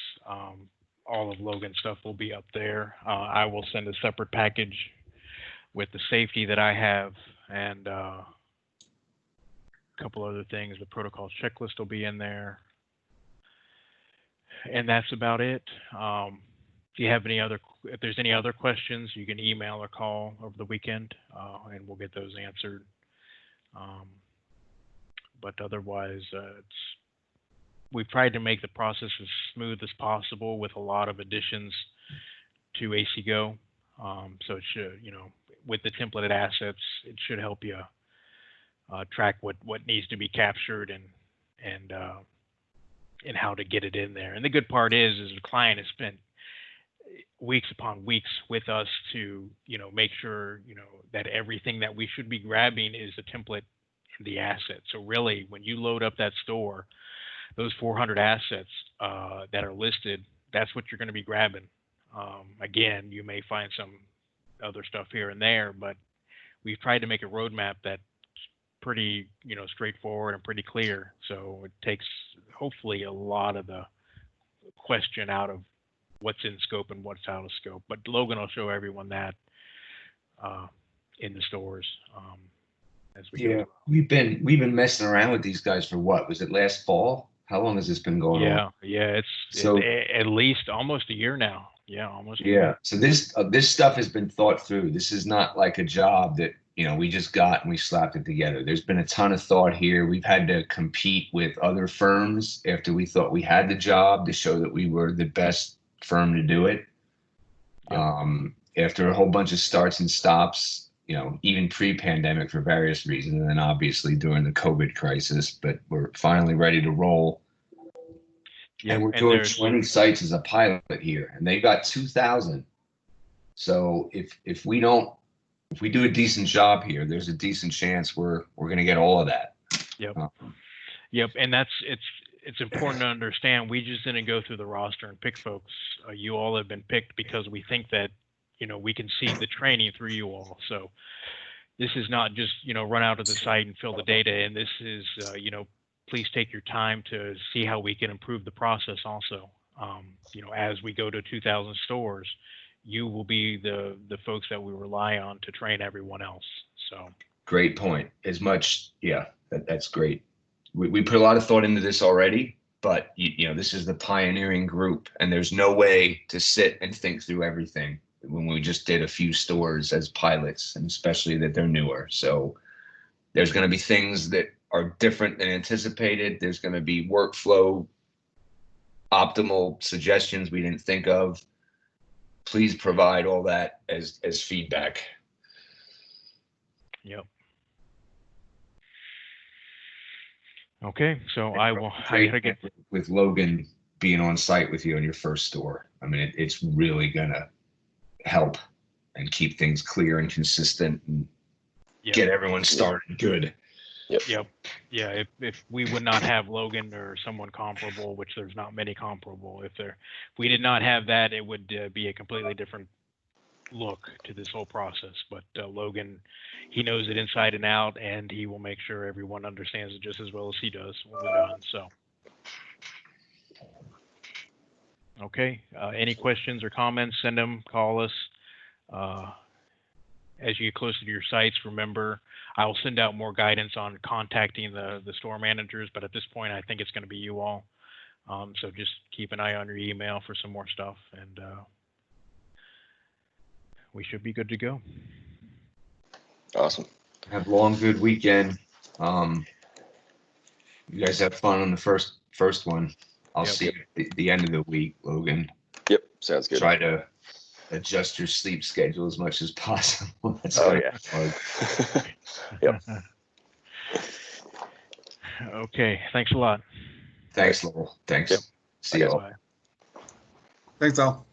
Speaker 1: All of Logan's stuff will be up there. I will send a separate package with the safety that I have and a couple other things. The protocol checklist will be in there. And that's about it. If there's any other questions, you can email or call over the weekend, and we'll get those answered. But otherwise, we've tried to make the process as smooth as possible with a lot of additions to ACGO. So it should, with the templated assets, it should help you track what needs to be captured and how to get it in there. And the good part is the client has spent weeks upon weeks with us to, make sure, that everything that we should be grabbing is the template and the asset. So really, when you load up that store, those 400 assets that are listed, that's what you're going to be grabbing. Again, you may find some other stuff here and there, but we've tried to make a roadmap that's pretty, straightforward and pretty clear. So it takes hopefully a lot of the question out of what's in scope and what's out of scope. But Logan will show everyone that in the stores as we go.
Speaker 3: We've been messing around with these guys for what? Was it last fall? How long has this been going on?
Speaker 1: Yeah, it's at least almost a year now. Yeah, almost. A year.
Speaker 3: So this stuff has been thought through. This is not like a job that we just got and we slapped it together. There's been a ton of thought here. We've had to compete with other firms after we thought we had the job to show that we were the best firm to do it. Yep. After a whole bunch of starts and stops, even pre-pandemic for various reasons, and then obviously during the COVID crisis, but we're finally ready to roll. Yeah, and we're doing 20 sites as a pilot here, and they got 2,000. So if we do a decent job here, there's a decent chance we're going to get all of that.
Speaker 1: Yep. Yep. And it's important to understand. We just didn't go through the roster and pick folks. You all have been picked because we think that, we can see the training through you all. So this is not just, run out of the site and fill the data. And this is, please take your time to see how we can improve the process also. As we go to 2,000 stores, you will be the folks that we rely on to train everyone else. So
Speaker 3: great point. That's great. We put a lot of thought into this already, but this is the pioneering group, and there's no way to sit and think through everything when we just did a few stores as pilots, and especially that they're newer. So there's going to be things that are different than anticipated. There's going to be workflow optimal suggestions we didn't think of. Please provide all that as feedback.
Speaker 1: Yep. Okay, so I gotta get
Speaker 3: with Logan being on site with you in your first store. I mean, it's really gonna help and keep things clear and consistent and get everyone started good.
Speaker 1: Yep. Yeah. If we would not have Logan or someone comparable, which there's not many comparable, if we did not have that, it would be a completely different look to this whole process. But Logan, he knows it inside and out, and he will make sure everyone understands it just as well as he does when we're done. So, okay. Any questions or comments? Send them. Call us. As you get closer to your sites, remember, I will send out more guidance on contacting the store managers, but at this point, I think it's going to be you all. So just keep an eye on your email for some more stuff, and we should be good to go.
Speaker 2: Awesome.
Speaker 3: Have a long, good weekend. You guys have fun on the first one. I'll
Speaker 1: Yep.
Speaker 3: see you at the end of the week, Logan.
Speaker 2: Yep, sounds good.
Speaker 3: Try to adjust your sleep schedule as much as possible. That's
Speaker 2: Oh,
Speaker 3: gonna
Speaker 2: yeah.
Speaker 3: be hard.
Speaker 2: Yep.
Speaker 1: Okay, thanks a lot.
Speaker 3: Thanks, Lowell. Thanks.
Speaker 2: Yep.
Speaker 3: See
Speaker 2: Bye,
Speaker 3: you
Speaker 2: guys.
Speaker 3: all.
Speaker 1: Bye.
Speaker 5: Thanks, all.